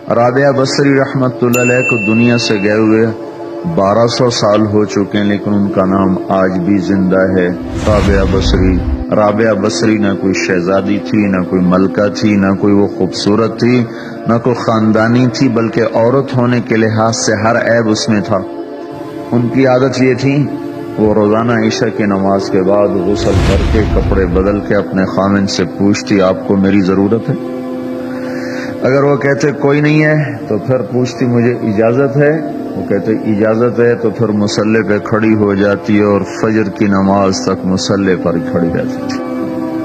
رابعہ بصری رحمتہ اللہ علیہ کو دنیا سے گئے ہوئے 1200 سال ہو چکے ہیں، لیکن ان کا نام آج بھی زندہ ہے، رابعہ بصری۔ رابعہ بصری نہ کوئی شہزادی تھی، نہ کوئی ملکہ تھی، نہ کوئی وہ خوبصورت تھی، نہ کوئی خاندانی تھی، بلکہ عورت ہونے کے لحاظ سے ہر عیب اس میں تھا۔ ان کی عادت یہ تھی، وہ روزانہ عشاء کی نماز کے بعد غسل کر کے کپڑے بدل کے اپنے خامن سے پوچھتی آپ کو میری ضرورت ہے؟ اگر وہ کہتے کوئی نہیں ہے تو پھر پوچھتی مجھے اجازت ہے؟ وہ کہتے اجازت ہے تو پھر مصلے پہ کھڑی ہو جاتی اور فجر کی نماز تک مصلے پر کھڑی رہتی تھی۔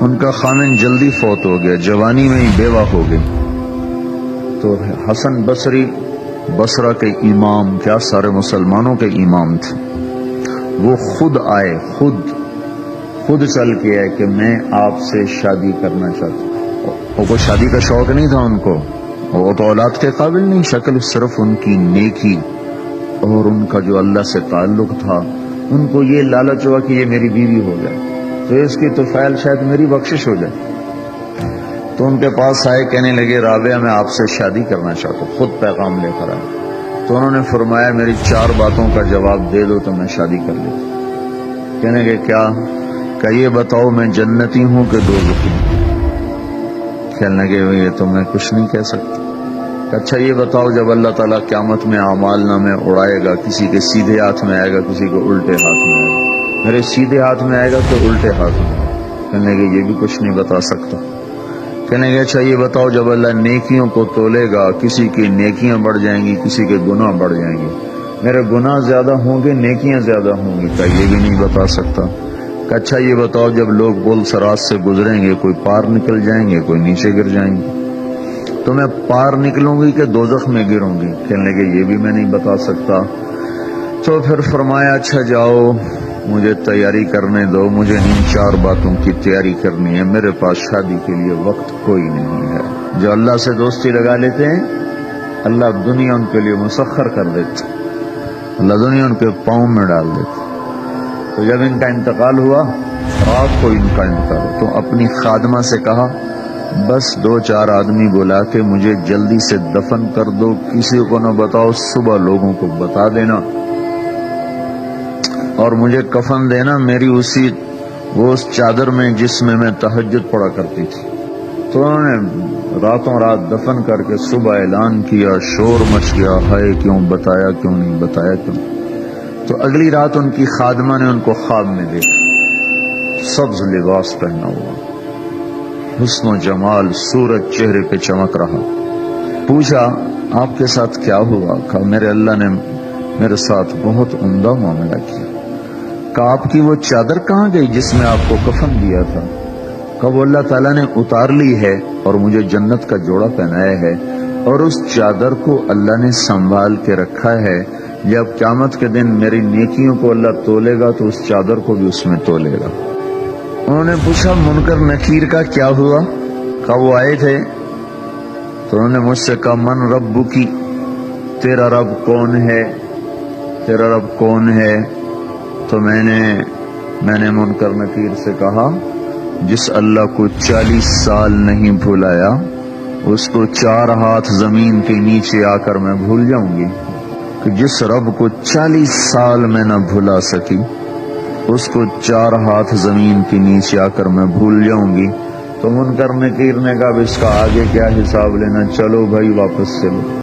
ان کا خامن جلدی فوت ہو گیا، جوانی میں ہی بیوہ ہو گئی، تو حسن بصری بصرہ کے امام، کیا سارے مسلمانوں کے امام تھے، وہ خود آئے، خود چل کے آئے کہ میں آپ سے شادی کرنا چاہتا ہوں۔ وہ کوئی شادی کا شوق نہیں تھا ان کو، وہ تو اولاد کے قابل نہیں، شکل صرف ان کی نیکی اور ان کا جو اللہ سے تعلق تھا، ان کو یہ لالچ ہوا کہ یہ میری بیوی ہو جائے تو اس کی طفیل شاید میری بخشش ہو جائے۔ تو ان کے پاس آئے، کہنے لگے رابعہ میں آپ سے شادی کرنا چاہتا ہوں، خود پیغام لے کر آئے۔ تو انہوں نے فرمایا میری 4 باتوں کا جواب دے دو تو میں شادی کر لیتا۔ کہنے لگے کیا؟ کہ یہ بتاؤ میں جنتی ہوں کہ دوزخی ہوں؟ کہنے لگے یہ تو میں کچھ نہیں کہہ سکتا۔ اچھا یہ بتاؤ جب اللہ تعالیٰ قیامت میں اعمال نامے اڑائے گا، کسی کے سیدھے ہاتھ میں آئے گا، کسی کو الٹے ہاتھ میں آئے گا، میرے سیدھے ہاتھ میں آئے گا کہ الٹے ہاتھ میں؟ کہنے لگے یہ بھی کچھ نہیں بتا سکتا۔ کہنے لگے اچھا یہ بتاؤ جب اللہ نیکیوں کو تولے گا، کسی کی نیکیاں بڑھ جائیں گی، کسی کے گناہ بڑھ جائیں گے، میرے گناہ زیادہ ہوں گے نیکیاں زیادہ ہوں گی؟ کہ یہ بھی نہیں بتا سکتا۔ کہ اچھا یہ بتاؤ جب لوگ پل صراط سے گزریں گے، کوئی پار نکل جائیں گے، کوئی نیچے گر جائیں گے، تو میں پار نکلوں گی کہ دوزخ میں گروں گی؟ کہنے لگے یہ بھی میں نہیں بتا سکتا۔ تو پھر فرمایا اچھا جاؤ مجھے تیاری کرنے دو، مجھے ان 4 باتوں کی تیاری کرنی ہے، میرے پاس شادی کے لیے وقت کوئی نہیں ہے۔ جو اللہ سے دوستی لگا لیتے ہیں اللہ دنیا ان کے لیے مسخر کر دیتے، اللہ دنیا ان کے پاؤں میں ڈال دیتے۔ تو جب ان کا انتقال ہوا، رات کو ان کا انتقال ہوا، تو اپنی خادمہ سے کہا بس 2-4 آدمی بلا کے مجھے جلدی سے دفن کر دو، کسی کو نہ بتاؤ، صبح لوگوں کو بتا دینا اور مجھے کفن دینا میری اس چادر میں جس میں میں تہجد پڑا کرتی تھی۔ تو انہوں نے راتوں رات دفن کر کے صبح اعلان کیا، شور مچ گیا، ہائے کیوں بتایا، کیوں نہیں بتایا، کیوں؟ تو اگلی رات ان کی خادمہ نے ان کو خواب میں دیکھا، سبز لباس پہنا ہوا، حسن و جمال، سورج چہرے پہ چمک رہا۔ پوچھا آپ کے ساتھ کیا ہوا؟ کہا میرے اللہ نے میرے ساتھ بہت عمدہ معاملہ کیا۔ کہا آپ کی وہ چادر کہاں گئی جس میں آپ کو کفن دیا تھا؟ کہا وہ اللہ تعالیٰ نے اتار لی ہے اور مجھے جنت کا جوڑا پہنایا ہے، اور اس چادر کو اللہ نے سنبھال کے رکھا ہے، جب قیامت کے دن میری نیکیوں کو اللہ تولے گا تو اس چادر کو بھی اس میں تولے گا۔ انہوں نے پوچھا منکر نکیر کا کیا ہوا؟ کہا وہ آئے تھے تو انہوں نے مجھ سے کہا من ربکی، تیرا رب کون ہے، تیرا رب کون ہے؟ تو میں نے منکر نکیر سے کہا جس اللہ کو 40 سال نہیں بھلایا اس کو 4 ہاتھ زمین کے نیچے آ کر میں بھول جاؤں گی؟ کہ جس رب کو 40 سال میں نہ بھلا سکی اس کو 4 ہاتھ زمین کے نیچے آ کر میں بھول جاؤں گی؟ تو منکر نکیر نے کہا اس کا آگے کیا حساب لینا، چلو بھائی واپس چلو۔